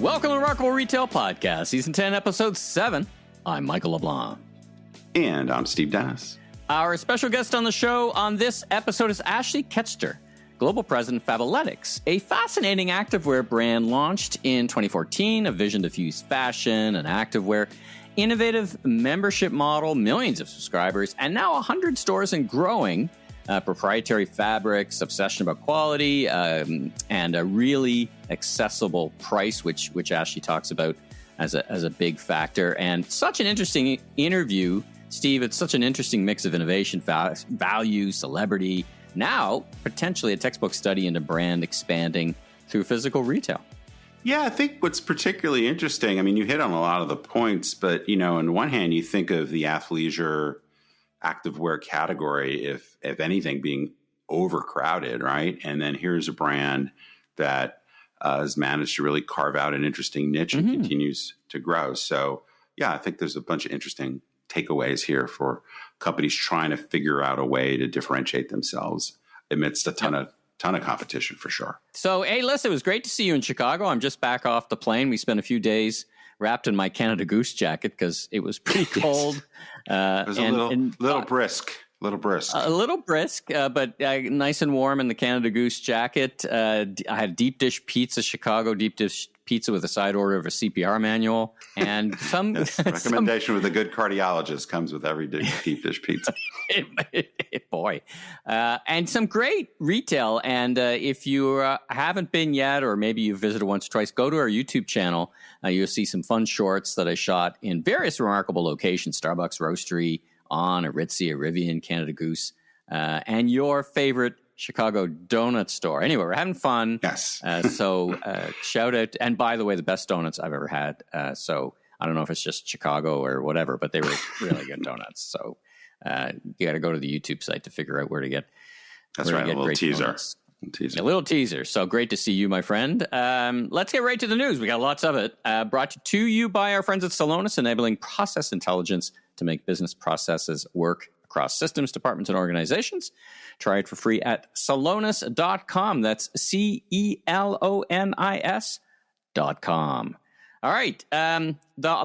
Welcome to Remarkable Retail Podcast, Season 10, Episode 7. I'm Michael LeBlanc. And I'm Steve Dennis. Our special guest on the show on this episode is Ashley Kechter, Global President of Fabletics, a fascinating activewear brand launched in 2014, a vision to fuse fashion and activewear, innovative membership model, millions of subscribers, and now 100 stores and growing. Proprietary fabrics, obsession about quality, and a really accessible price, which Ashley talks about as a big factor. And such an interesting interview, Steve. It's such an interesting mix of innovation, value, celebrity. Now, potentially a textbook study into brand expanding through physical retail. Yeah, I think what's particularly interesting, I mean, you hit on a lot of the points, but, you know, on one hand, you think of the athleisure activewear category, if anything, being overcrowded, right? And then here's a brand that has managed to really carve out an interesting niche and continues to grow. So, yeah, I think there's a bunch of interesting takeaways here for companies trying to figure out a way to differentiate themselves amidst a ton of competition, for sure. So, hey, listen, it was great to see you in Chicago. I'm just back off the plane. We spent a few days wrapped in my Canada Goose jacket because it was pretty cold. It was a little brisk. A little brisk, but nice and warm in the Canada Goose jacket. I had deep dish pizza, Chicago deep dish pizza with a side order of a CPR manual. And some recommendation with a good cardiologist comes with every deep dish pizza. Boy. And some great retail. And if you haven't been yet, or maybe you've visited once or twice, go to our YouTube channel. You'll see some fun shorts that I shot in various remarkable locations: Starbucks, Roastery, On, Aritzia, Rivian, Canada Goose, and your favorite Chicago donut store. Anyway, we're having fun. Yes. So shout out. And by the way, the best donuts I've ever had. So I don't know if it's just Chicago or whatever, but they were really good donuts. So you got to go to the YouTube site to figure out where to get. That's right. A little teaser. A little teaser. So great to see you, my friend. Let's get right to the news. We got lots of it. Brought to you by our friends at Celonis, enabling process intelligence to make business processes work across systems, departments, and organizations. Try it for free at celonis.com. That's CELONIS.com. All right. The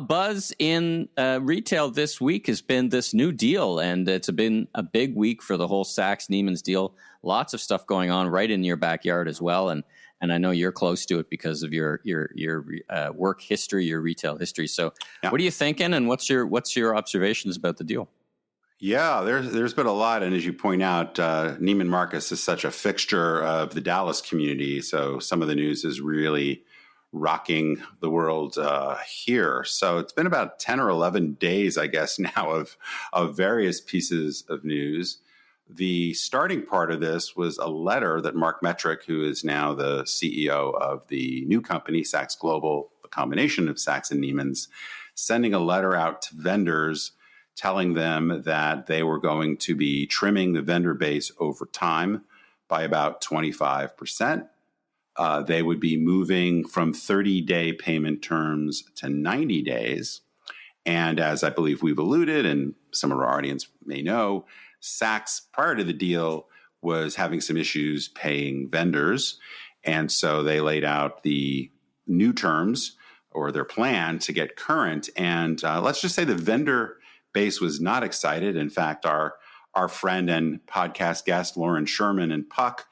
buzz in retail this week has been this new deal, and it's been a big week for the whole Saks Neiman's deal. Lots of stuff going on right in your backyard as well, and I know you're close to it because of your work history, your retail history. So, What are you thinking, and what's your observations about the deal? Yeah, there's been a lot, and as you point out, Neiman Marcus is such a fixture of the Dallas community. So some of the news is really rocking the world here. So it's been about 10 or 11 days, I guess, now of various pieces of news. The starting part of this was a letter that Mark Metrick, who is now the CEO of the new company, Saks Global, the combination of Saks and Neiman's, sending a letter out to vendors telling them that they were going to be trimming the vendor base over time by about 25%. They would be moving from 30-day payment terms to 90 days. And as I believe we've alluded, and some of our audience may know, Saks, prior to the deal, was having some issues paying vendors. And so they laid out the new terms or their plan to get current. And let's just say the vendor base was not excited. In fact, our friend and podcast guest, Lauren Sherman and Puck,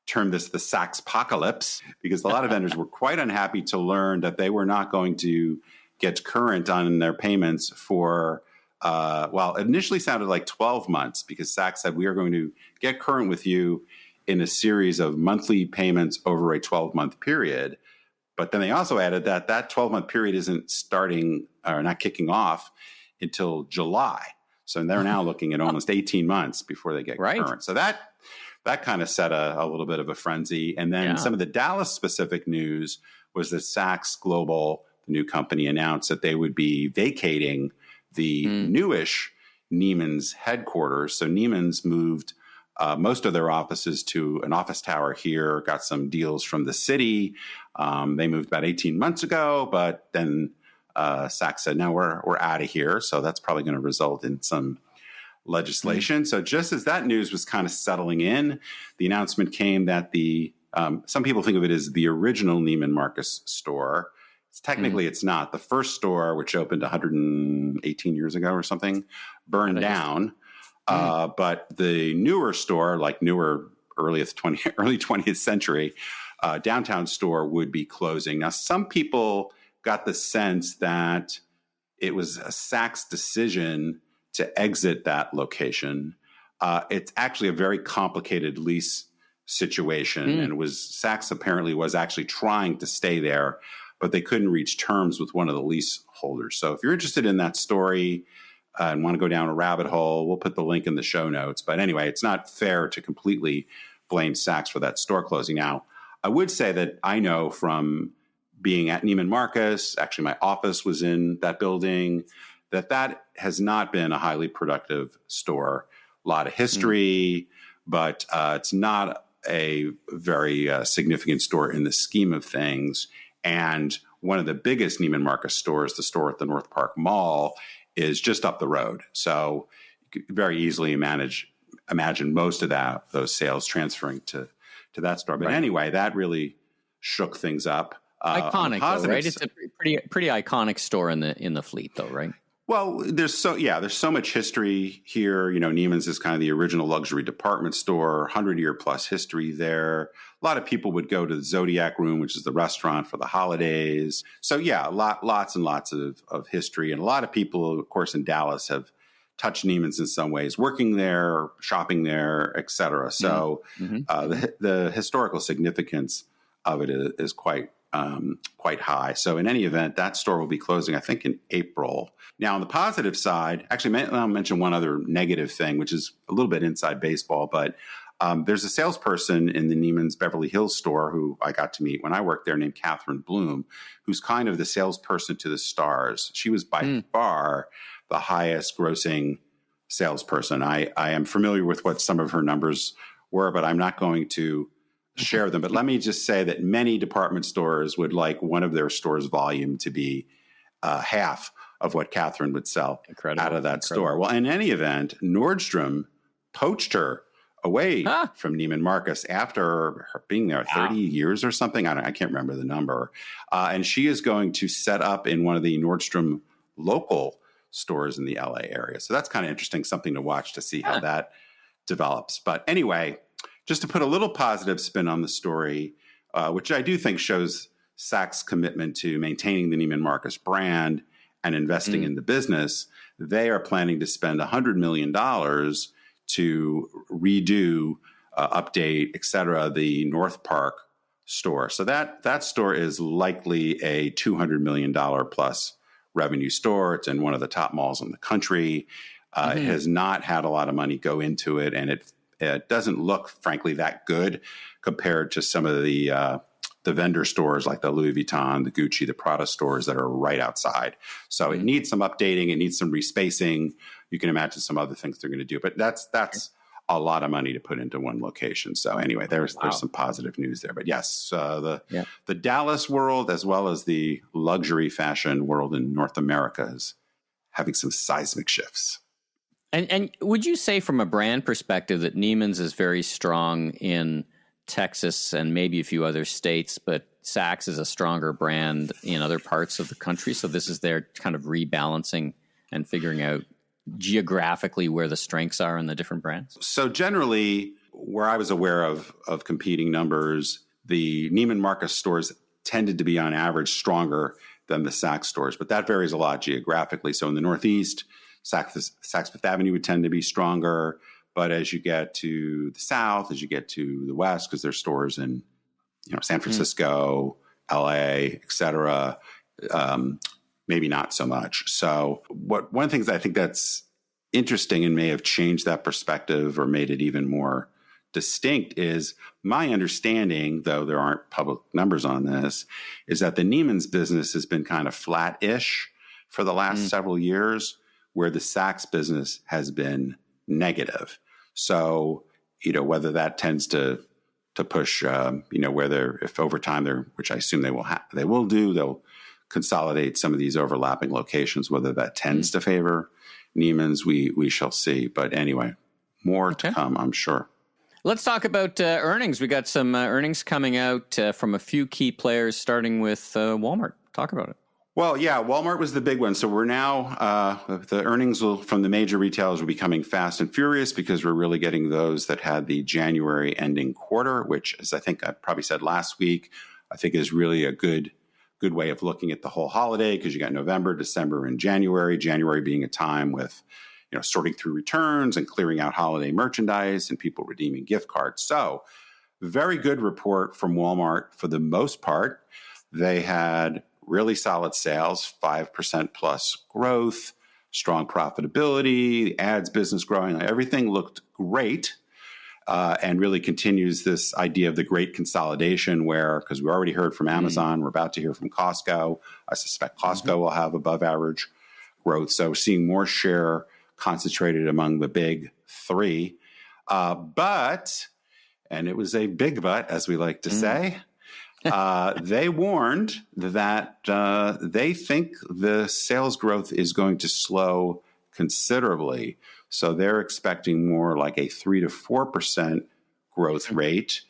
termed this the Saks-pocalypse, because a lot of vendors were quite unhappy to learn that they were not going to get current on their payments for, it initially sounded like 12 months, because Saks said, we are going to get current with you in a series of monthly payments over a 12-month period. But then they also added that 12-month period isn't starting or not kicking off until July. So they're now looking at almost 18 months before they get current. So that kind of set a little bit of a frenzy. And then some of the Dallas specific news was that Saks Global, the new company, announced that they would be vacating the newish Neiman's headquarters. So Neiman's moved most of their offices to an office tower here, got some deals from the city. They moved about 18 months ago, but then Saks said, no, we're out of here. So that's probably going to result in some legislation. So just as that news was kind of settling in, the announcement came that some people think of it as the original Neiman Marcus store. Technically, it's not. The first store, which opened 118 years ago or something, burned down. But the newer store, like early 20th century, downtown store would be closing. Now, some people got the sense that it was a Saks decision to exit that location. It's actually a very complicated lease situation, and Saks apparently was actually trying to stay there, but they couldn't reach terms with one of the lease holders. So if you're interested in that story and want to go down a rabbit hole, we'll put the link in the show notes. But anyway, it's not fair to completely blame Saks for that store closing. Now, I would say that I know from being at Neiman Marcus, actually my office was in that building, that has not been a highly productive store. A lot of history, but it's not a very significant store in the scheme of things. And one of the biggest Neiman Marcus stores, the store at the North Park Mall, is just up the road. So you could very easily imagine most of those sales transferring to that store. But anyway, that really shook things up. Iconic, though, right? It's a pretty iconic store in the fleet, though, right? Well, there's so much history here. You know, Neiman's is kind of the original luxury department store, 100-year plus history there. A lot of people would go to the Zodiac Room, which is the restaurant for the holidays. So yeah, lots and lots of history. And a lot of people, of course, in Dallas have touched Neiman's in some ways, working there, shopping there, et cetera. So the historical significance of it is quite high. So in any event, that store will be closing, I think, in April. Now, on the positive side, actually, I'll mention one other negative thing, which is a little bit inside baseball, but there's a salesperson in the Neiman's Beverly Hills store who I got to meet when I worked there named Catherine Bloom, who's kind of the salesperson to the stars. She was by far the highest grossing salesperson. I am familiar with what some of her numbers were, but I'm not going to share them. But let me just say that many department stores would like one of their stores' volume to be half of what Catherine would sell out of that store. Well, in any event, Nordstrom poached her away from Neiman Marcus after her being there 30 years or something. I can't remember the number. And she is going to set up in one of the Nordstrom local stores in the LA area. So that's kind of interesting, something to watch to see how that develops. But anyway, just to put a little positive spin on the story, which I do think shows Saks' commitment to maintaining the Neiman Marcus brand and investing in the business, they are planning to spend $100 million to redo, update, et cetera, the North Park store. So that store is likely a $200 million plus revenue store. It's in one of the top malls in the country. It has not had a lot of money go into it, and it doesn't look, frankly, that good compared to some of the vendor stores like the Louis Vuitton, the Gucci, the Prada stores that are right outside. So it needs some updating. It needs some respacing. You can imagine some other things they're going to do. But that's a lot of money to put into one location. So anyway, there's some positive news there. But yes, the Dallas world, as well as the luxury fashion world in North America, is having some seismic shifts. And would you say from a brand perspective that Neiman's is very strong in Texas and maybe a few other states, but Saks is a stronger brand in other parts of the country? So this is their kind of rebalancing and figuring out geographically where the strengths are in the different brands? So generally, where I was aware of competing numbers, the Neiman Marcus stores tended to be on average stronger than the Saks stores, but that varies a lot geographically. So in the Northeast, Saks Fifth Avenue would tend to be stronger. But as you get to the South, as you get to the West, because there's stores in San Francisco, LA, et cetera, maybe not so much. So one of the things I think that's interesting and may have changed that perspective or made it even more distinct is my understanding, though there aren't public numbers on this, is that the Neiman's business has been kind of flat-ish for the last several years, where the Saks business has been negative. So, whether that tends to push, if over time which I assume they will do, they'll consolidate some of these overlapping locations. Whether that tends to favor Neiman's, we shall see. But anyway, more to come, I'm sure. Let's talk about earnings. We got some earnings coming out from a few key players, starting with Walmart. Talk about it. Well, yeah, Walmart was the big one. So we're now, the earnings from the major retailers will be coming fast and furious because we're really getting those that had the January ending quarter, which, as I think I probably said last week, I think is really a good way of looking at the whole holiday, because you got November, December, and January. January being a time with, sorting through returns and clearing out holiday merchandise and people redeeming gift cards. So very good report from Walmart for the most part. They had really solid sales, 5% plus growth, strong profitability, the ads business growing. Everything looked great, and really continues this idea of the great consolidation where, because we already heard from Amazon, we're about to hear from Costco. I suspect Costco will have above average growth. So we're seeing more share concentrated among the big three. But, and it was a big but, as we like to say, they warned that they think the sales growth is going to slow considerably. So they're expecting more like a 3 to 4% growth rate.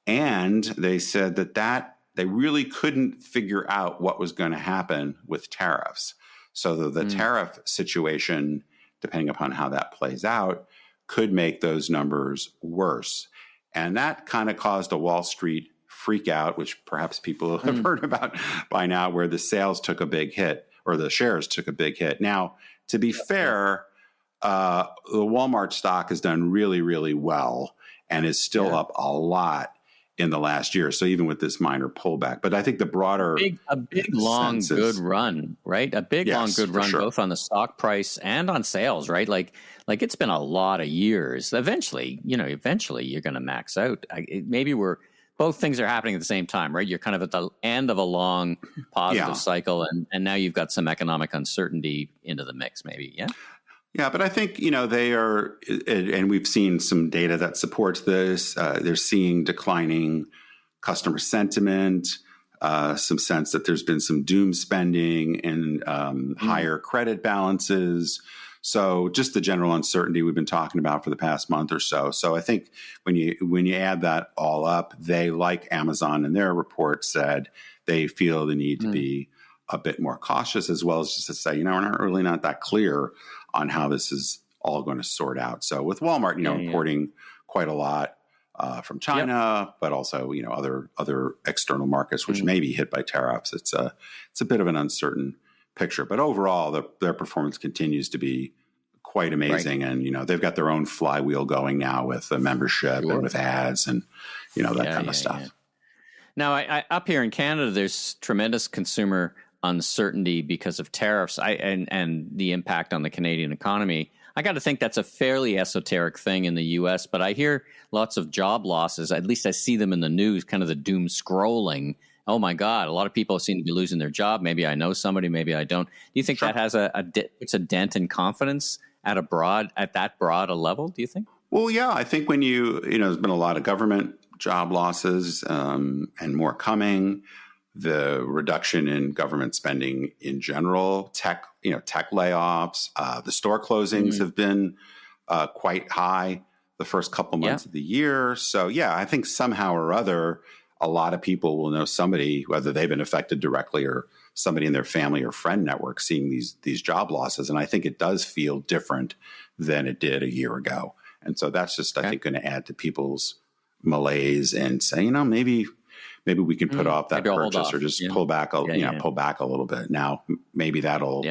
And they said that they really couldn't figure out what was going to happen with tariffs. So the tariff situation, depending upon how that plays out, could make those numbers worse. And that kind of caused a Wall Street freak out, which perhaps people have heard about by now, where the sales took a big hit, or the shares took a big hit. Now, to be fair, the Walmart stock has done really, really well and is still up a lot in the last year. So even with this minor pullback, but I think the broader a big long good run, right? A big long good run, both on the stock price and on sales, right? Like it's been a lot of years. Eventually you're going to max out. Maybe both things are happening at the same time, right? You're kind of at the end of a long positive cycle, and now you've got some economic uncertainty into the mix, maybe. Yeah. Yeah, but I think, they are, and we've seen some data that supports this. They're seeing declining customer sentiment, some sense that there's been some doom spending and higher credit balances. So just the general uncertainty we've been talking about for the past month or so. So I think when you add that all up, they, like Amazon in their report, said they feel the need to be a bit more cautious, as well as just to say, we're not that clear on how this is all going to sort out. So with Walmart, importing quite a lot from China, but also other external markets which may be hit by tariffs. It's a bit of an uncertain picture, but overall, their performance continues to be quite amazing. Right. And they've got their own flywheel going now with the membership and with ads and that kind of stuff. Yeah. Now, I up here in Canada, there's tremendous consumer uncertainty because of tariffs and the impact on the Canadian economy. I got to think that's a fairly esoteric thing in the U.S., but I hear lots of job losses. At least I see them in the news, kind of the doom scrolling. Oh my God, a lot of people seem to be losing their job. Maybe I know somebody, maybe I don't. Do you think that has it's a dent in confidence at that broad a level, do you think? Well, yeah, I think when there's been a lot of government job losses and more coming. The reduction in government spending in general, tech layoffs, the store closings have been quite high the first couple months of the year. So, yeah, I think somehow or other, a lot of people will know somebody, whether they've been affected directly or somebody in their family or friend network, seeing these job losses. And I think it does feel different than it did a year ago. And so that's just, I think, going to add to people's malaise and say, maybe we can put off that purchase or just pull back pull back a little bit. Now, maybe that'll,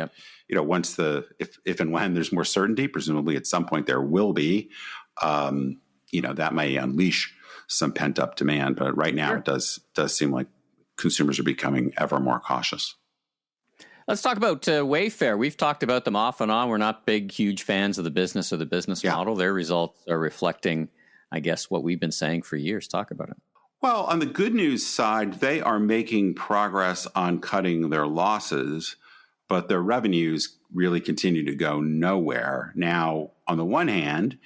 once if and when there's more certainty, presumably at some point there will be, that may unleash some pent up demand. But right now it does seem like consumers are becoming ever more cautious. Let's talk about Wayfair. We've talked about them off and on. We're not huge fans of the business or the business model. Their results are reflecting, I guess, what we've been saying for years. Talk about it. Well, on the good news side, they are making progress on cutting their losses, but their revenues really continue to go nowhere. Now, on the one hand,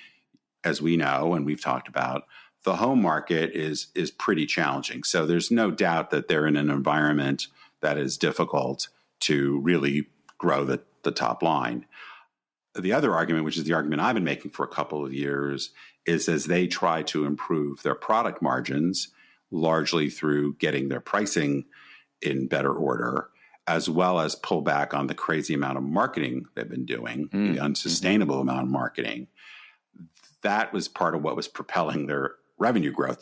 as we know and we've talked about, the home market is pretty challenging. So there's no doubt that they're in an environment that is difficult to really grow the top line. The other argument, which is the argument I've been making for a couple of years, is as they try to improve their product margins, largely through getting their pricing in better order, as well as pull back on the crazy amount of marketing they've been doing, the unsustainable amount of marketing. That was part of what was propelling their revenue growth.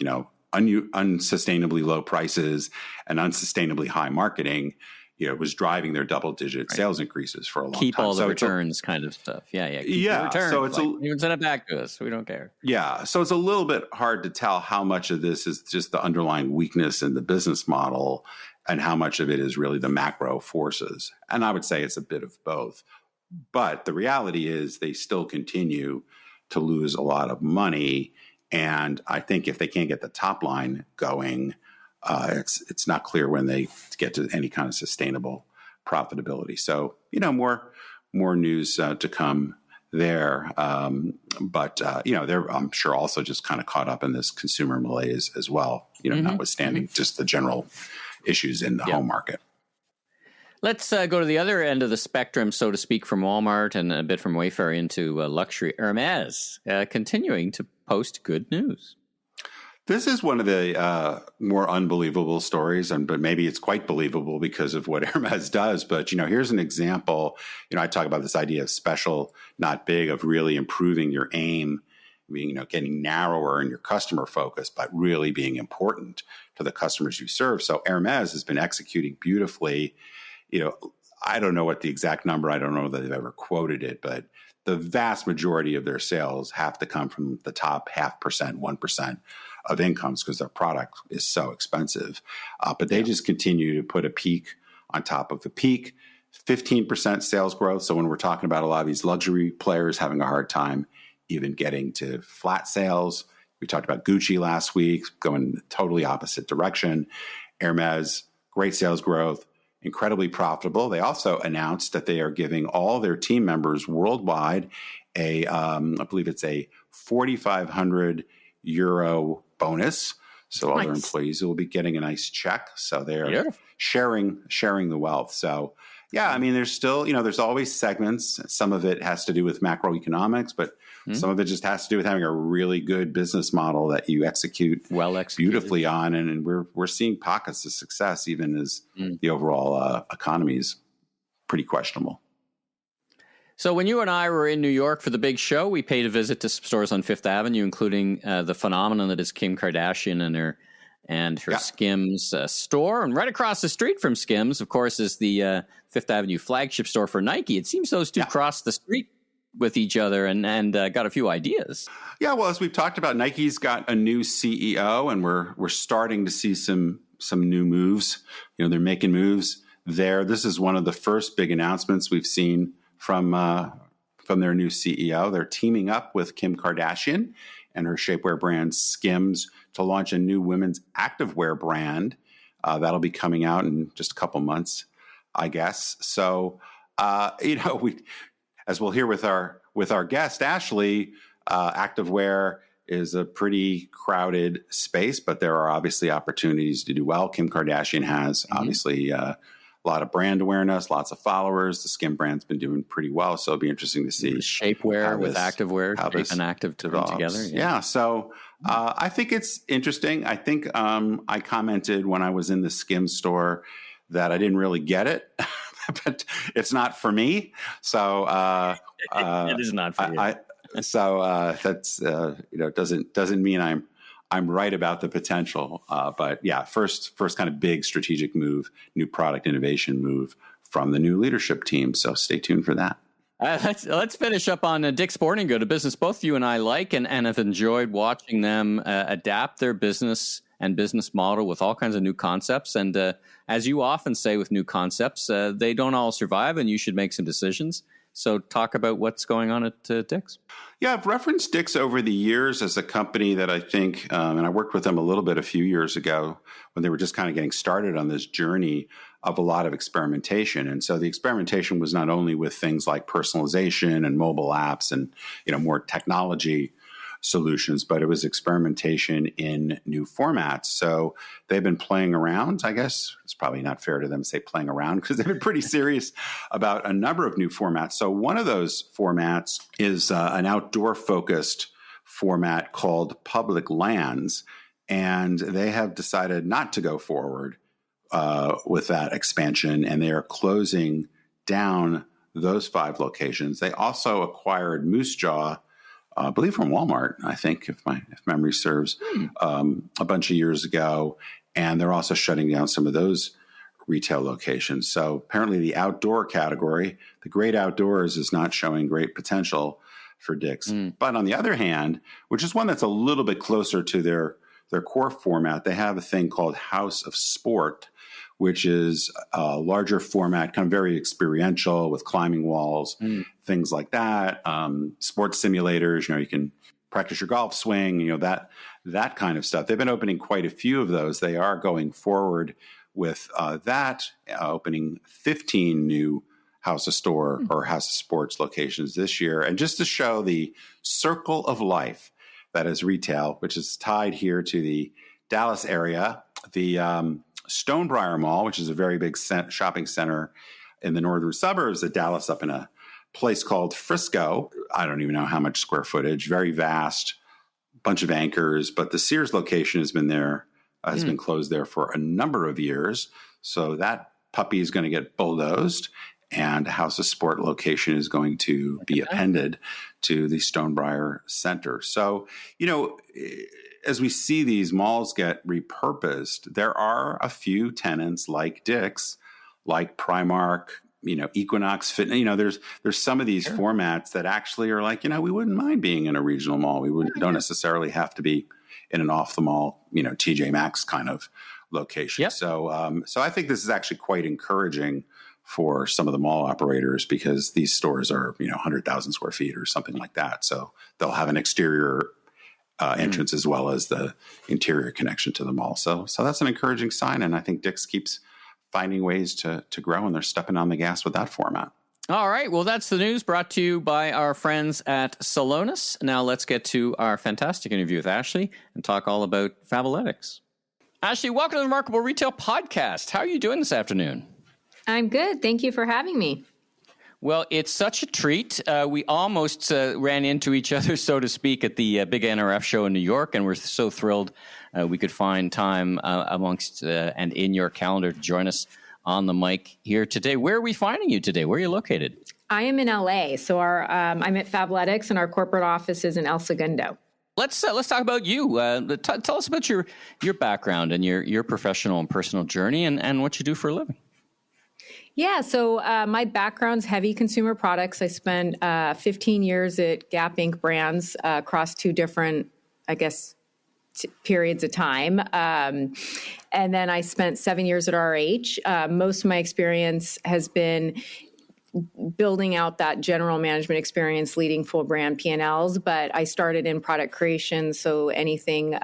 Unsustainably low prices and unsustainably high marketing, was driving their double-digit sales increases for a long time. Keep all the returns kind of stuff. Yeah. Keep the returns. So it's even send it back to us. We don't care. Yeah. So it's a little bit hard to tell how much of this is just the underlying weakness in the business model and how much of it is really the macro forces. And I would say it's a bit of both. But the reality is they still continue to lose a lot of money. And I think if they can't get the top line going, it's not clear when they get to any kind of sustainable profitability. So, more news to come there. But they're, I'm sure, also just kind of caught up in this consumer malaise as well, notwithstanding just the general issues in the home market. Let's go to the other end of the spectrum, so to speak, from Walmart and a bit from Wayfair into luxury. Hermès continuing to post good news. This is one of the more unbelievable stories, but maybe it's quite believable because of what Hermès does. But, here's an example. I talk about this idea of special, not big, of really improving your aim, being, getting narrower in your customer focus, but really being important to the customers you serve. So Hermès has been executing beautifully. I don't know what the exact number, I don't know that they've ever quoted it, but the vast majority of their sales have to come from the top 0.5%, 1% of incomes because their product is so expensive. But they just continue to put a peak on top of the peak, 15% sales growth. So when we're talking about a lot of these luxury players having a hard time even getting to flat sales, we talked about Gucci last week, going the totally opposite direction. Hermès, great sales growth, incredibly profitable. They also announced that they are giving all their team members worldwide I believe it's a 4,500 euro bonus. So all their employees will be getting a nice check. So they're sharing the wealth. So there's still, there's always segments. Some of it has to do with macroeconomics, but some of it just has to do with having a really good business model that you execute beautifully on. And we're seeing pockets of success, even as the overall economy is pretty questionable. So when you and I were in New York for the big show, we paid a visit to some stores on Fifth Avenue, including the phenomenon that is Kim Kardashian and her Skims store. And right across the street from Skims, of course, is the Fifth Avenue flagship store for Nike. It seems those two crossed the street with each other and got a few ideas. Yeah, well, as we've talked about, Nike's got a new CEO, and we're starting to see some new moves. They're making moves there. This is one of the first big announcements we've seen from their new CEO. They're teaming up with Kim Kardashian and her shapewear brand Skims to launch a new women's activewear brand that'll be coming out in just a couple months, I guess. So, as we'll hear with our guest Ashley, activewear is a pretty crowded space, but there are obviously opportunities to do well. Kim Kardashian has obviously a lot of brand awareness, lots of followers. The Skim brand's been doing pretty well, so it'll be interesting to see shapewear with activewear, shape and active together. Yeah, so I think it's interesting. I think I commented when I was in the Skim store that I didn't really get it, but it's not for me. So it is not for you. That's doesn't mean I'm right about the potential. But yeah, first kind of big strategic move, new product innovation move from the new leadership team. So stay tuned for that. Let's finish up on Dick's Sporting Goods, a business both you and I like and have enjoyed watching them adapt their business and business model with all kinds of new concepts. And as you often say with new concepts, they don't all survive and you should make some decisions. So talk about what's going on at Dick's. Yeah, I've referenced Dick's over the years as a company that I think, and I worked with them a little bit a few years ago when they were just kind of getting started on this journey of a lot of experimentation. And so the experimentation was not only with things like personalization and mobile apps and, more technology solutions, but it was experimentation in new formats. So they've been playing around. I guess it's probably not fair to them to say playing around because they've been pretty serious about a number of new formats. So one of those formats is an outdoor focused format called Public Lands. And they have decided not to go forward with that expansion, and they are closing down those 5 locations. They also acquired Moose Jaw, I believe from Walmart, I think, if memory serves, a bunch of years ago. And they're also shutting down some of those retail locations. So apparently the outdoor category, the great outdoors, is not showing great potential for Dick's. But on the other hand, which is one that's a little bit closer to their core format, they have a thing called House of Sport, which is a larger format, kind of very experiential with climbing walls, things like that. Sports simulators, you can practice your golf swing, that kind of stuff. They've been opening quite a few of those. They are going forward with opening 15 new House of Store or House of Sports locations this year. And just to show the circle of life that is retail, which is tied here to the Dallas area, the Stonebriar Mall, which is a very big shopping center in the northern suburbs of Dallas, up in a place called Frisco. I don't even know how much square footage, very vast, bunch of anchors, but the Sears location has been closed there for a number of years. So that puppy is going to get bulldozed, and House of Sport location is going to be appended to the Stonebriar Center. So, as we see these malls get repurposed, there are a few tenants like Dick's, like Primark, Equinox Fitness. There's some of these formats that actually are like, we wouldn't mind being in a regional mall. We don't necessarily have to be in an off the mall, TJ Maxx kind of location. Yep. So I think this is actually quite encouraging for some of the mall operators, because these stores are, 100,000 square feet or something like that. So they'll have an exterior entrance as well as the interior connection to the mall. So that's an encouraging sign. And I think Dick's keeps finding ways to grow, and they're stepping on the gas with that format. All right. Well, that's the news brought to you by our friends at Salonis. Now let's get to our fantastic interview with Ashley and talk all about Fabletics. Ashley, welcome to the Remarkable Retail Podcast. How are you doing this afternoon? I'm good. Thank you for having me. Well, it's such a treat. We almost ran into each other, so to speak, at the big NRF show in New York, and we're so thrilled we could find time amongst and in your calendar to join us on the mic here today. Where are we finding you today? Where are you located? I am in LA. So I'm at Fabletics, and our corporate office is in El Segundo. Let's talk about you. Tell us about your background and your professional and personal journey and what you do for a living. Yeah, so my background's heavy consumer products. I spent 15 years at Gap Inc. brands across 2 different, periods of time. And then I spent 7 years at RH. Most of my experience has been building out that general management experience, leading full brand P&Ls, but I started in product creation, so anything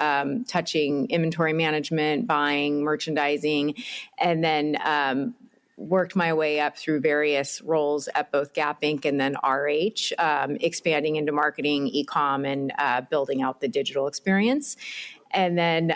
touching inventory management, buying, merchandising, and then worked my way up through various roles at both Gap Inc. and then RH, expanding into marketing, e-com, and building out the digital experience. And then,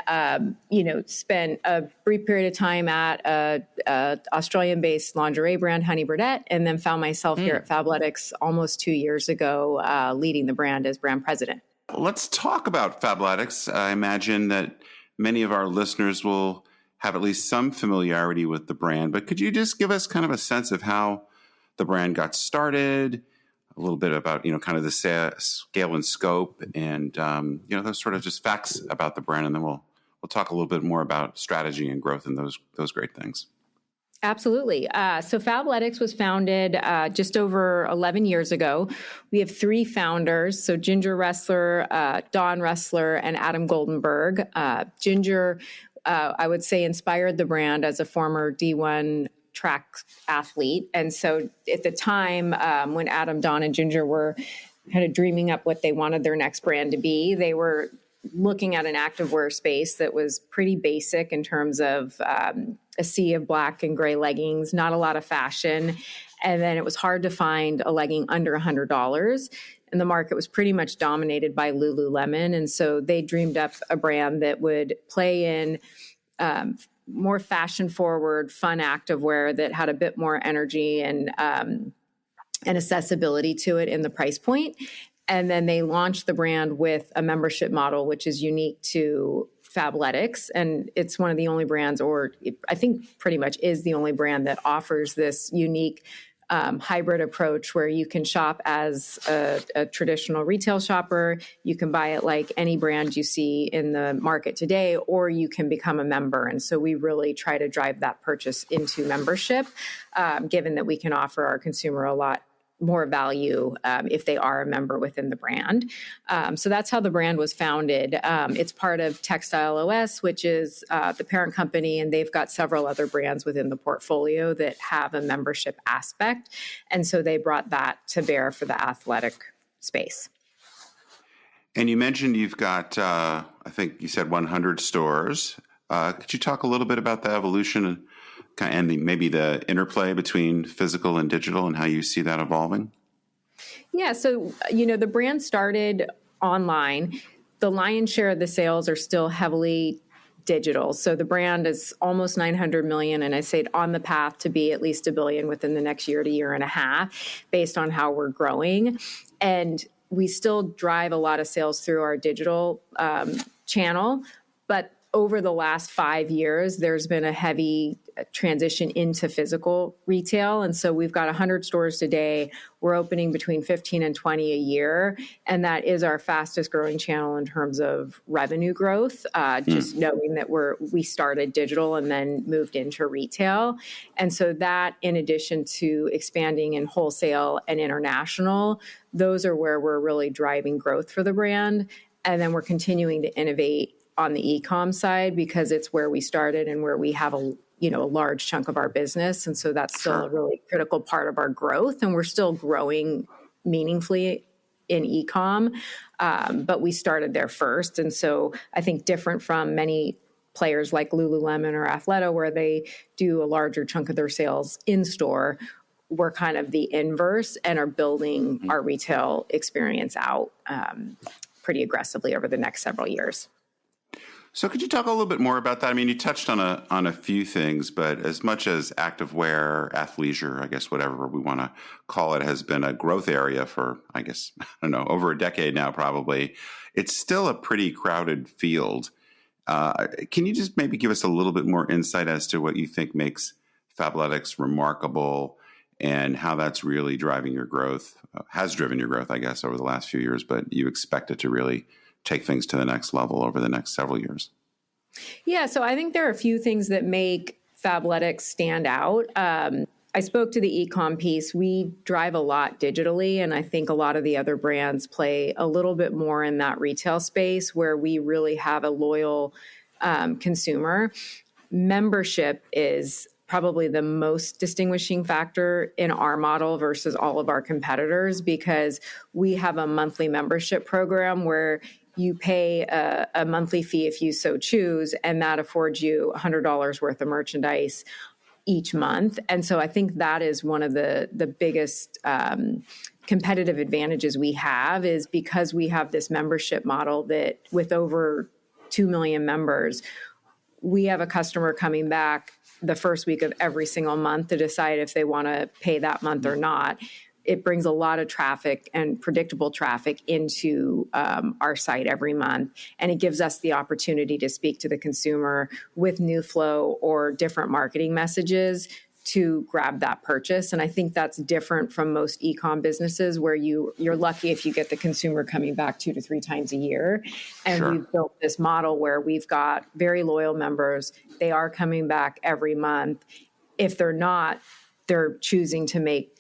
spent a brief period of time at a Australian-based lingerie brand, Honey Birdette, and then found myself here at Fabletics almost 2 years ago, leading the brand as brand president. Let's talk about Fabletics. I imagine that many of our listeners will have at least some familiarity with the brand, but could you just give us kind of a sense of how the brand got started, a little bit about, kind of the scale and scope, and, those sort of just facts about the brand, and then we'll talk a little bit more about strategy and growth and those great things. Absolutely. So Fabletics was founded just over 11 years ago. We have 3 founders, so Ginger Ressler, Dawn Ressler, and Adam Goldenberg. Ginger, I would say, inspired the brand as a former D1 track athlete. And so at the time when Adam, Dawn, and Ginger were kind of dreaming up what they wanted their next brand to be, they were looking at an activewear space that was pretty basic in terms of a sea of black and gray leggings, not a lot of fashion. And then it was hard to find a legging under $100. And the market was pretty much dominated by Lululemon. And so they dreamed up a brand that would play in more fashion-forward, fun activewear that had a bit more energy and accessibility to it in the price point. And then they launched the brand with a membership model, which is unique to Fabletics. And it's one of the only brands, or I think pretty much is the only brand that offers this unique hybrid approach where you can shop as a traditional retail shopper. You can buy it like any brand you see in the market today, or you can become a member. And so we really try to drive that purchase into membership, given that we can offer our consumer a lot more value if they are a member within the brand. So that's how the brand was founded. It's part of Textile OS, which is the parent company, and they've got several other brands within the portfolio that have a membership aspect. And so they brought that to bear for the athletic space. And you mentioned you've got, I think you said 100 stores. Could you talk a little bit about the evolution and maybe the interplay between physical and digital and how you see that evolving? Yeah, so, the brand started online. The lion's share of the sales are still heavily digital. So the brand is almost 900 million, and I say on the path to be at least $1 billion within the next year to year and a half based on how we're growing. And we still drive a lot of sales through our digital channel, but over the last 5 years, there's been a heavy transition into physical retail. And so we've got 100 stores today. We're opening between 15 and 20 a year. And that is our fastest growing channel in terms of revenue growth, just knowing that we started digital and then moved into retail. And so that, in addition to expanding in wholesale and international, those are where we're really driving growth for the brand. And then we're continuing to innovate on the e-com side because it's where we started and where we have a large chunk of our business. And so that's still a really critical part of our growth. And we're still growing meaningfully in e-com, but we started there first. And so I think different from many players like Lululemon or Athleta, where they do a larger chunk of their sales in store, we're kind of the inverse and are building our retail experience out pretty aggressively over the next several years. So could you talk a little bit more about that? I mean, you touched on a few things, but as much as activewear, athleisure, I guess whatever we want to call it, has been a growth area for, I guess, I don't know, over a decade now probably, it's still a pretty crowded field. Can you just maybe give us a little bit more insight as to what you think makes Fabletics remarkable and how that's really driving your growth, has driven your growth, I guess, over the last few years, but you expect it to really take things to the next level over the next several years? Yeah, so I think there are a few things that make Fabletics stand out. I spoke to the e-com piece. We drive a lot digitally, and I think a lot of the other brands play a little bit more in that retail space where we really have a loyal consumer. Membership is probably the most distinguishing factor in our model versus all of our competitors because we have a monthly membership program where you pay a monthly fee if you so choose, and that affords you $100 worth of merchandise each month. And so I think that is one of the biggest competitive advantages we have is because we have this membership model that with over 2 million members, we have a customer coming back the first week of every single month to decide if they want to pay that month or not. It brings a lot of traffic and predictable traffic into our site every month. And it gives us the opportunity to speak to the consumer with new flow or different marketing messages to grab that purchase. And I think that's different from most e-com businesses where you're lucky if you get the consumer coming back 2 to 3 times a year. And we've built this model where we've got very loyal members. They are coming back every month. If they're not, they're choosing to make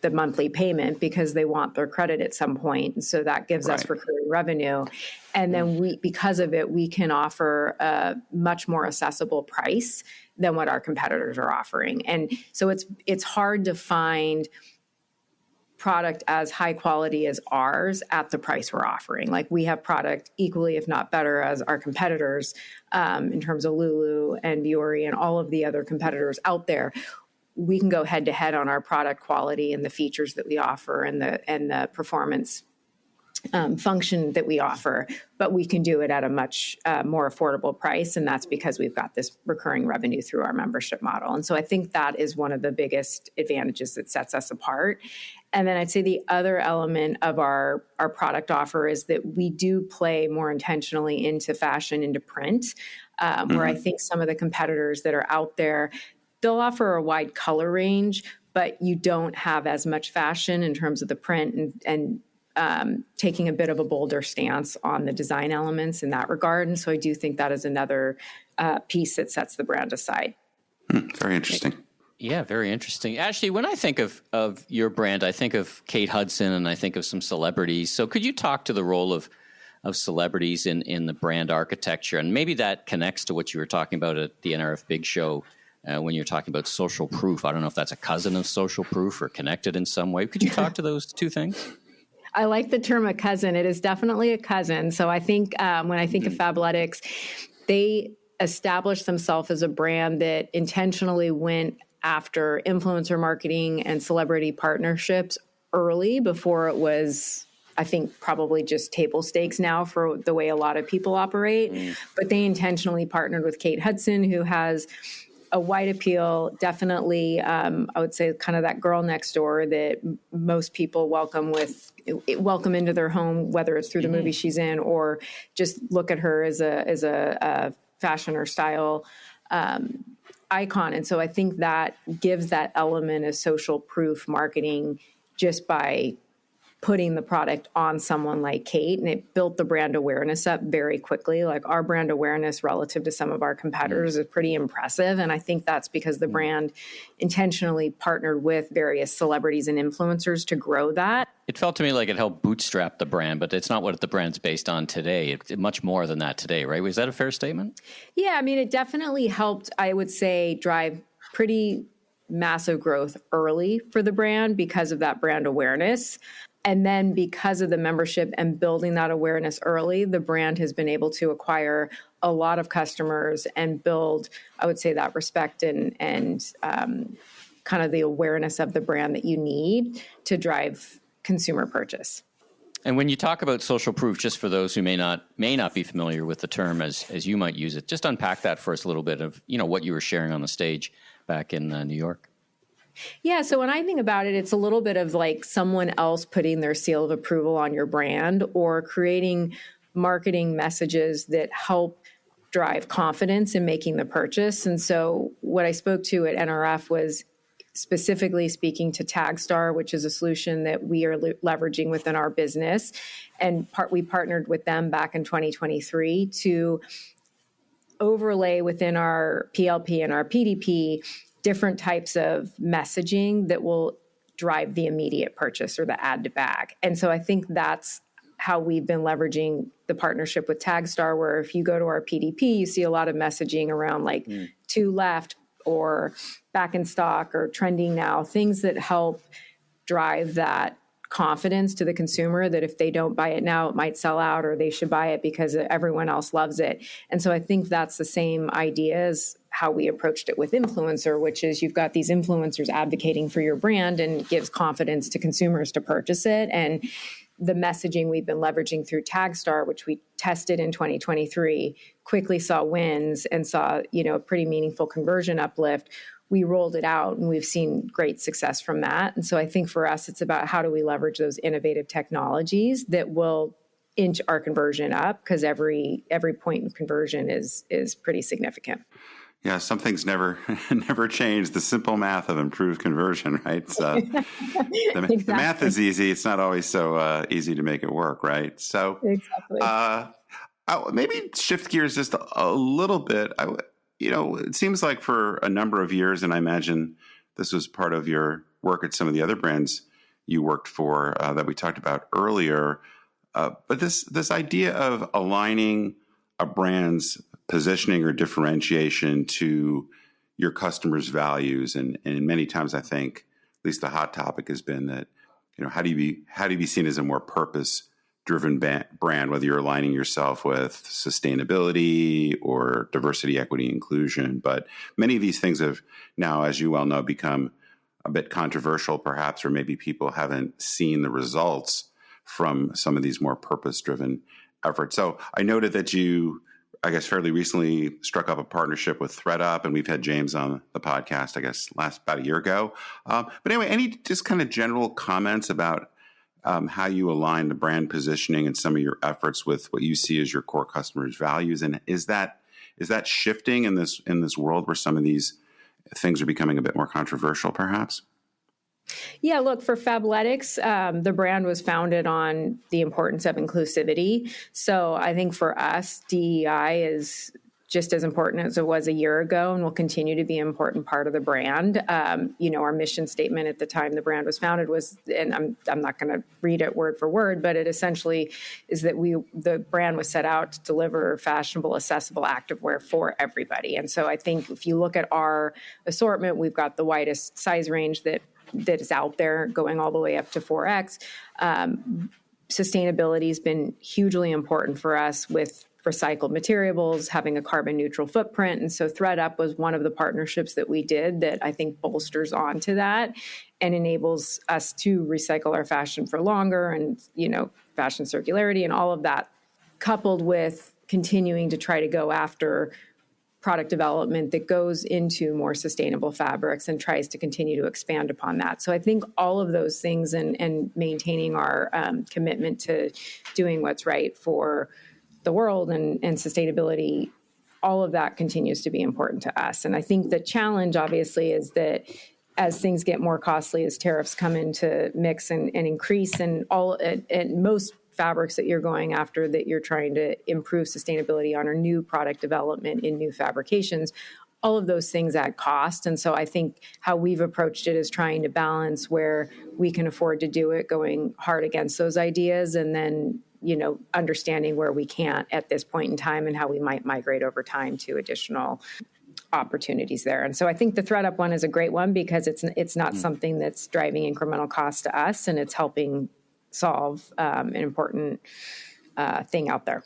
the monthly payment because they want their credit at some point. And so that gives us recurring revenue. And then because of it, we can offer a much more accessible price than what our competitors are offering. And so it's hard to find product as high quality as ours at the price we're offering. Like we have product equally, if not better, as our competitors in terms of Lulu and Vuori and all of the other competitors out there. We can go head to head on our product quality and the features that we offer and the performance function that we offer, but we can do it at a much more affordable price. And that's because we've got this recurring revenue through our membership model. And so I think that is one of the biggest advantages that sets us apart. And then I'd say the other element of our product offer is that we do play more intentionally into fashion, into print, where I think some of the competitors that are out there, they'll offer a wide color range, but you don't have as much fashion in terms of the print and taking a bit of a bolder stance on the design elements in that regard. And so I do think that is another piece that sets the brand aside. Very interesting. Yeah, very interesting. Ashley, when I think of your brand, I think of Kate Hudson and I think of some celebrities. So could you talk to the role of celebrities in the brand architecture? And maybe that connects to what you were talking about at the NRF Big Show when you're talking about social proof. I don't know if that's a cousin of social proof or connected in some way. Could you talk to those two things? I like the term a cousin. It is definitely a cousin. So I think when I think of Fabletics, they established themselves as a brand that intentionally went after influencer marketing and celebrity partnerships early before it was, I think, probably just table stakes now for the way a lot of people operate. But they intentionally partnered with Kate Hudson, who has a wide appeal, definitely, I would say kind of that girl next door that most people welcome into their home, whether it's through the movie she's in or just look at her as a fashion or style icon. And so I think that gives that element of social proof marketing just by putting the product on someone like Kate, and it built the brand awareness up very quickly. Like our brand awareness relative to some of our competitors is pretty impressive. And I think that's because the brand intentionally partnered with various celebrities and influencers to grow that. It felt to me like it helped bootstrap the brand, but it's not what the brand's based on today. It's much more than that today, right? Was that a fair statement? Yeah, I mean, it definitely helped, I would say, drive pretty massive growth early for the brand because of that brand awareness. And then because of the membership and building that awareness early, the brand has been able to acquire a lot of customers and build, I would say, that respect and kind of the awareness of the brand that you need to drive consumer purchase. And when you talk about social proof, just for those who may not be familiar with the term as you might use it, just unpack that for us a little bit of, what you were sharing on the stage back in New York. Yeah, so when I think about it, it's a little bit of like someone else putting their seal of approval on your brand or creating marketing messages that help drive confidence in making the purchase. And so what I spoke to at NRF was specifically speaking to TagStar, which is a solution that we are leveraging within our business. And we partnered with them back in 2023 to overlay within our PLP and our PDP different types of messaging that will drive the immediate purchase or the add to bag. And so I think that's how we've been leveraging the partnership with TagStar, where if you go to our PDP, you see a lot of messaging around like to left or back in stock or trending now, things that help drive that confidence to the consumer that if they don't buy it now, it might sell out, or they should buy it because everyone else loves it. And so I think that's the same idea as how we approached it with influencer, which is you've got these influencers advocating for your brand and gives confidence to consumers to purchase it. And the messaging we've been leveraging through TagStar, which we tested in 2023, quickly saw wins and saw, a pretty meaningful conversion uplift. We rolled it out and we've seen great success from that. And so I think for us, it's about how do we leverage those innovative technologies that will inch our conversion up, because every point in conversion is pretty significant. Yeah, some things never change. The simple math of improved conversion, right? So the math is easy. It's not always so easy to make it work, right? So exactly. Maybe shift gears just a little bit. It seems like for a number of years, and I imagine this was part of your work at some of the other brands you worked for that we talked about earlier. But this idea of aligning a brand's positioning or differentiation to your customers' values, and many times I think at least the hot topic has been that how do you be seen as a more purpose-driven brand, whether you're aligning yourself with sustainability or diversity, equity, inclusion. But many of these things have now, as you well know, become a bit controversial, perhaps, or maybe people haven't seen the results from some of these more purpose-driven efforts. So I noted that you I guess, fairly recently struck up a partnership with ThreadUp, and we've had James on the podcast, I guess, about a year ago. But anyway, any just kind of general comments about how you align the brand positioning and some of your efforts with what you see as your core customers' values, and is that shifting in this world where some of these things are becoming a bit more controversial, perhaps? Yeah, look, for Fabletics, the brand was founded on the importance of inclusivity. So I think for us, DEI is just as important as it was a year ago and will continue to be an important part of the brand. Our mission statement at the time the brand was founded was, and I'm not going to read it word for word, but it essentially is that the brand was set out to deliver fashionable, accessible activewear for everybody. And so I think if you look at our assortment, we've got the widest size range that is out there, going all the way up to 4X. Sustainability has been hugely important for us with recycled materials, having a carbon neutral footprint. And so ThreadUp was one of the partnerships that we did that I think bolsters onto that and enables us to recycle our fashion for longer and, fashion circularity and all of that, coupled with continuing to try to go after product development that goes into more sustainable fabrics and tries to continue to expand upon that. So I think all of those things and maintaining our commitment to doing what's right for the world and sustainability, all of that continues to be important to us. And I think the challenge, obviously, is that as things get more costly, as tariffs come into mix and increase, and most fabrics that you're going after that you're trying to improve sustainability on are new product development in new fabrications, all of those things add cost. And so I think how we've approached it is trying to balance where we can afford to do it, going hard against those ideas, and then understanding where we can't at this point in time and how we might migrate over time to additional opportunities there. And so I think the ThreadUp one is a great one because it's not something that's driving incremental cost to us, and it's helping solve an important thing out there.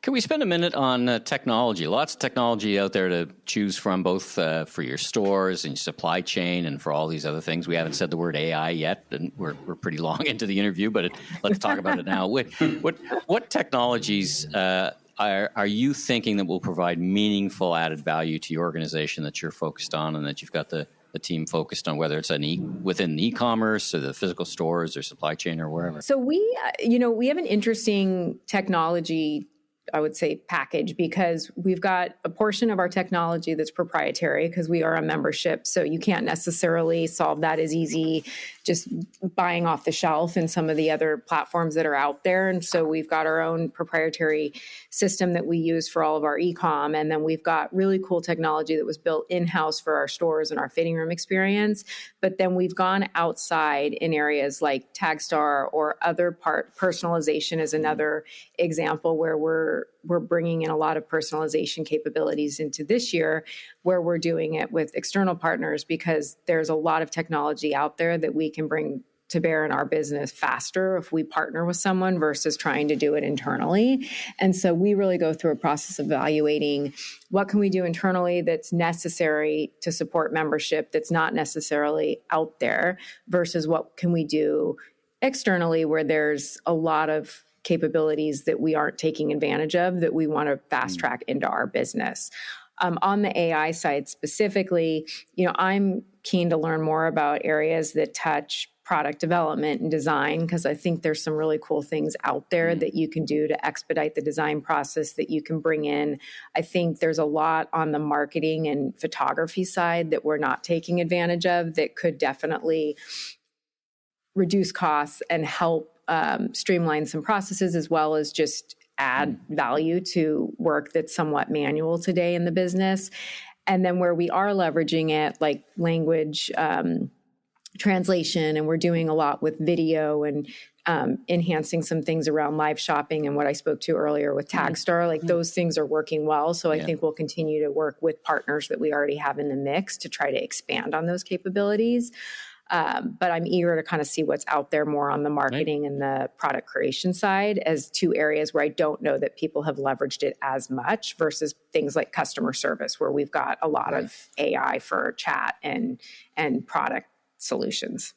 Can we spend a minute on technology? Lots of technology out there to choose from, both for your stores and your supply chain and for all these other things. We haven't said the word AI yet, and we're pretty long into the interview, but let's talk about it now. What technologies are you thinking that will provide meaningful added value to your organization that you're focused on and that you've got the team focused on, whether it's within e-commerce or the physical stores or supply chain or wherever? So we have an interesting technology, I would say, package, because we've got a portion of our technology that's proprietary because we are a membership. So you can't necessarily solve that as easy just buying off the shelf in some of the other platforms that are out there. And so we've got our own proprietary system that we use for all of our e-com. And then we've got really cool technology that was built in-house for our stores and our fitting room experience. But then we've gone outside in areas like Tagstar or other personalization is another example where we're bringing in a lot of personalization capabilities into this year, where we're doing it with external partners because there's a lot of technology out there that we can bring to bear in our business faster if we partner with someone versus trying to do it internally. And so we really go through a process of evaluating what can we do internally that's necessary to support membership that's not necessarily out there versus what can we do externally where there's a lot of capabilities that we aren't taking advantage of that we want to fast track into our business. On the AI side specifically, I'm keen to learn more about areas that touch product development and design, because I think there's some really cool things out there that you can do to expedite the design process that you can bring in. I think there's a lot on the marketing and photography side that we're not taking advantage of that could definitely reduce costs and help streamline some processes, as well as just add value to work that's somewhat manual today in the business. And then where we are leveraging it, like language translation, and we're doing a lot with video and enhancing some things around live shopping and what I spoke to earlier with Tagstar, like those things are working well. So I think we'll continue to work with partners that we already have in the mix to try to expand on those capabilities. But I'm eager to kind of see what's out there more on the marketing and the product creation side as two areas where I don't know that people have leveraged it as much versus things like customer service, where we've got a lot of AI for chat and product solutions.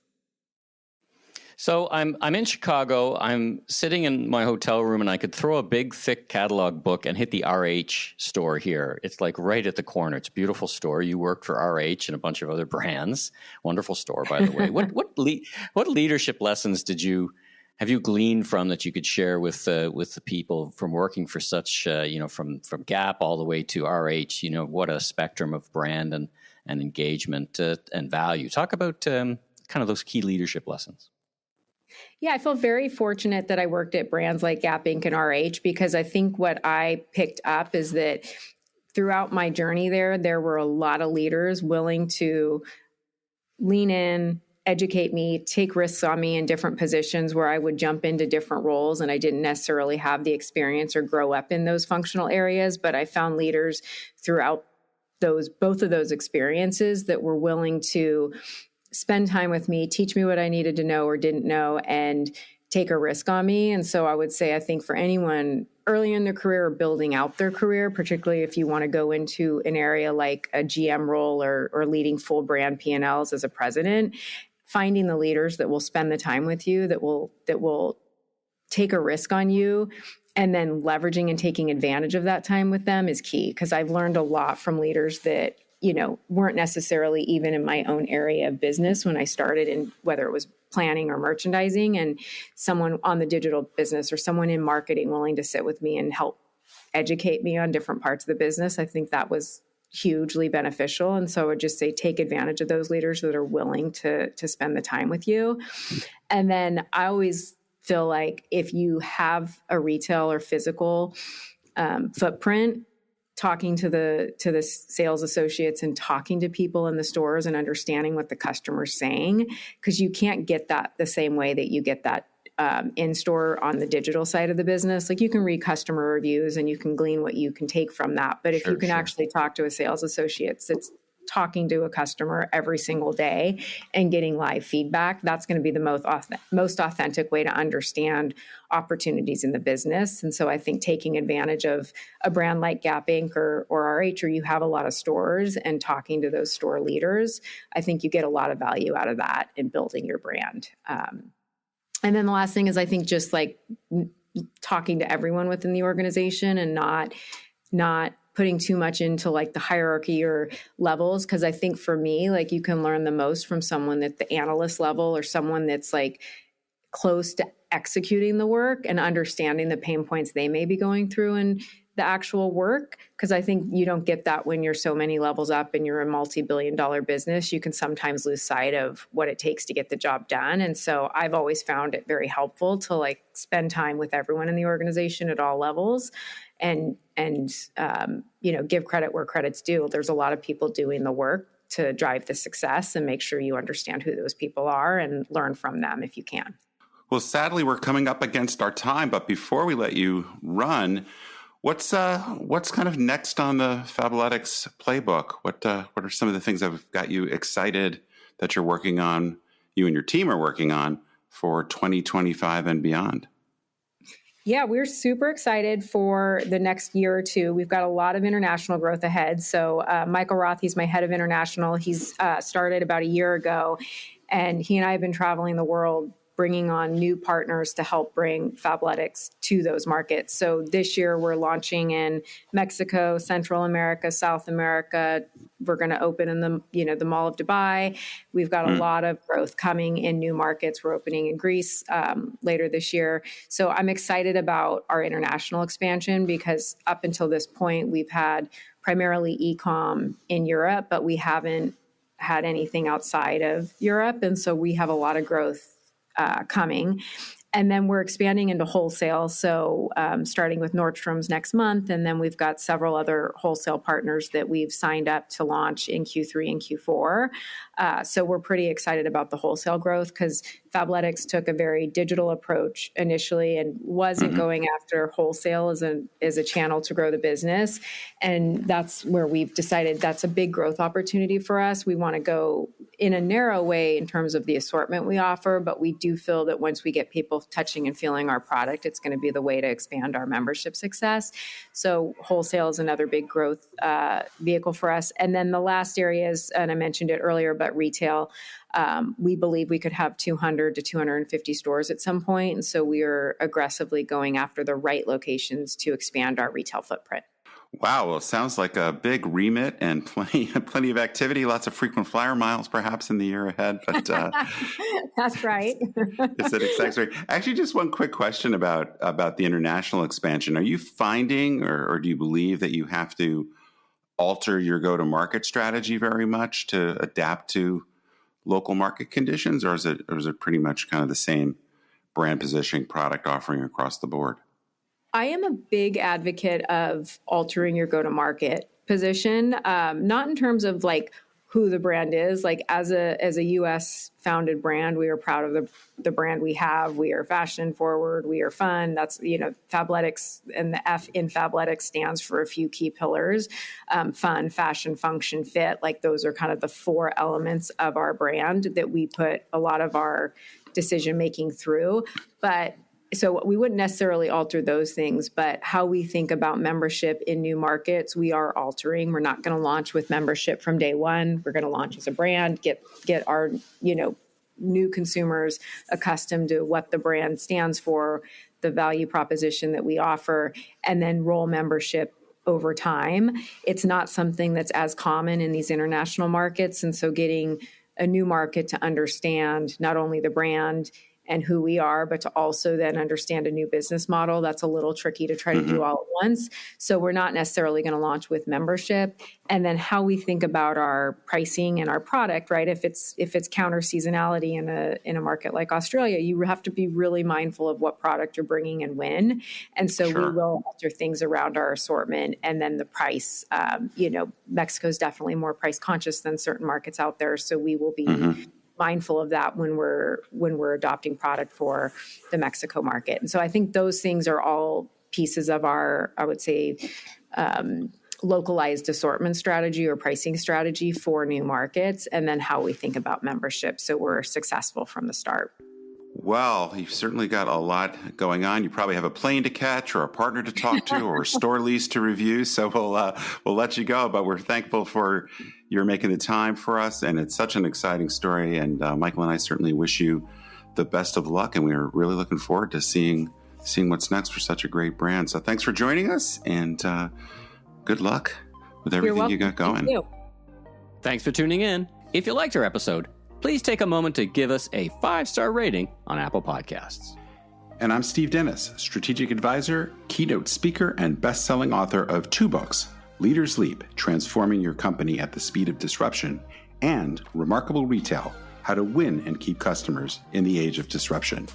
So I'm in Chicago. I'm sitting in my hotel room, and I could throw a big, thick catalog book and hit the RH store here. It's like right at the corner. It's a beautiful store. You work for RH and a bunch of other brands. Wonderful store, by the way. What leadership lessons have you gleaned from that you could share with the people from working for such from Gap all the way to RH? What a spectrum of brand and engagement and value. Talk about kind of those key leadership lessons. Yeah, I feel very fortunate that I worked at brands like Gap Inc. and RH, because I think what I picked up is that throughout my journey there were a lot of leaders willing to lean in, educate me, take risks on me in different positions where I would jump into different roles and I didn't necessarily have the experience or grow up in those functional areas. But I found leaders throughout both of those experiences that were willing to spend time with me, teach me what I needed to know or didn't know, and take a risk on me. And so I would say, I think for anyone early in their career or building out their career, particularly if you want to go into an area like a GM role or leading full brand P&Ls as a president, finding the leaders that will spend the time with you, that will take a risk on you, and then leveraging and taking advantage of that time with them is key. Because I've learned a lot from leaders that weren't necessarily even in my own area of business when I started, in whether it was planning or merchandising, and someone on the digital business or someone in marketing willing to sit with me and help educate me on different parts of the business. I think that was hugely beneficial. And so I would just say, take advantage of those leaders that are willing to spend the time with you. And then I always feel like if you have a retail or physical footprint, talking to the sales associates and talking to people in the stores and understanding what the customer's saying, because you can't get that the same way that you get that in store on the digital side of the business. Like, you can read customer reviews and you can glean what you can take from that. But if you can actually talk to a sales associate that's talking to a customer every single day and getting live feedback, that's going to be the most authentic way to understand opportunities in the business. And so I think taking advantage of a brand like Gap Inc. or RH, or you have a lot of stores, and talking to those store leaders, I think you get a lot of value out of that in building your brand. And then the last thing is, I think, just like talking to everyone within the organization and not putting too much into like the hierarchy or levels. Cause I think for me, like, you can learn the most from someone at the analyst level or someone that's like close to executing the work and understanding the pain points they may be going through in the actual work. Cause I think you don't get that when you're so many levels up and you're a multi-billion-dollar business. You can sometimes lose sight of what it takes to get the job done. And so I've always found it very helpful to like spend time with everyone in the organization at all levels, and give credit where credit's due. There's a lot of people doing the work to drive the success, and make sure you understand who those people are and learn from them if you can. Well, sadly, we're coming up against our time, but before we let you run, what's kind of next on the Fabletics playbook? What are some of the things that have got you excited that you're working on, you and your team are working on for 2025 and beyond? Yeah, we're super excited for the next year or two. We've got a lot of international growth ahead. So Michael Roth, he's my head of international. He's started about a year ago, and he and I have been traveling the world, bringing on new partners to help bring Fabletics to those markets. So this year we're launching in Mexico, Central America, South America. We're going to open in the Mall of Dubai. We've got a lot of growth coming in new markets. We're opening in Greece later this year. So I'm excited about our international expansion, because up until this point, we've had primarily e-com in Europe, but we haven't had anything outside of Europe. And so we have a lot of growth coming. And then we're expanding into wholesale. So starting with Nordstrom's next month. And then we've got several other wholesale partners that we've signed up to launch in Q3 and Q4. So we're pretty excited about the wholesale growth, because Fabletics took a very digital approach initially and wasn't going after wholesale as a channel to grow the business. And that's where we've decided that's a big growth opportunity for us. We want to go in a narrow way in terms of the assortment we offer, but we do feel that once we get people touching and feeling our product, it's going to be the way to expand our membership success. So wholesale is another big growth vehicle for us. And then the last area is, and I mentioned it earlier, but retail. We believe we could have 200 to 250 stores at some point. And so we are aggressively going after the right locations to expand our retail footprint. Wow. Well, it sounds like a big remit and plenty of activity, lots of frequent flyer miles perhaps in the year ahead. But that's right. It's an exciting story. Actually, just one quick question about the international expansion. Are you finding or do you believe that you have to alter your go-to-market strategy very much to adapt to local market conditions, or is it pretty much kind of the same brand positioning, product offering across the board? I am a big advocate of altering your go-to-market position, not in terms of like who the brand is. Like as a U.S. founded brand, we are proud of the brand we have. We are fashion forward. We are fun. That's, Fabletics, and the F in Fabletics stands for a few key pillars: fun, fashion, function, fit. Like those are kind of the 4 elements of our brand that we put a lot of our decision making through. So we wouldn't necessarily alter those things, but how we think about membership in new markets, we are altering. We're not going to launch with membership from day one. We're going to launch as a brand, get our, new consumers accustomed to what the brand stands for, the value proposition that we offer, and then roll membership over time. It's not something that's as common in these international markets. And so getting a new market to understand not only the brand and who we are, but to also then understand a new business model, that's a little tricky to try to do all at once. So we're not necessarily going to launch with membership. And then how we think about our pricing and our product, right? If it's counter seasonality in a market like Australia, you have to be really mindful of what product you're bringing and when. And so we will alter things around our assortment, and then the price. Mexico is definitely more price conscious than certain markets out there, so we will be mindful of that when we're adopting product for the Mexico market. And so I think those things are all pieces of our, I would say, localized assortment strategy or pricing strategy for new markets, and then how we think about membership so we're successful from the start. Well, you've certainly got a lot going on. You probably have a plane to catch or a partner to talk to or a store lease to review. So we'll let you go, but we're thankful for your making the time for us. And it's such an exciting story. And Michael and I certainly wish you the best of luck. And we're really looking forward to seeing what's next for such a great brand. So thanks for joining us, and good luck with everything you got going. Thank you. Thanks for tuning in. If you liked our episode, please take a moment to give us a 5-star rating on Apple Podcasts. And I'm Steve Dennis, strategic advisor, keynote speaker, and best-selling author of 2 books, Leaders Leap, Transforming Your Company at the Speed of Disruption, and Remarkable Retail, How to Win and Keep Customers in the Age of Disruption.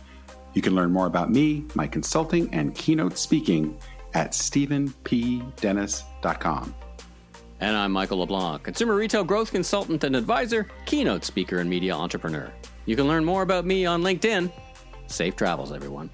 You can learn more about me, my consulting, and keynote speaking at stephenpdennis.com. And I'm Michael LeBlanc, consumer retail growth consultant and advisor, keynote speaker, and media entrepreneur. You can learn more about me on LinkedIn. Safe travels, everyone.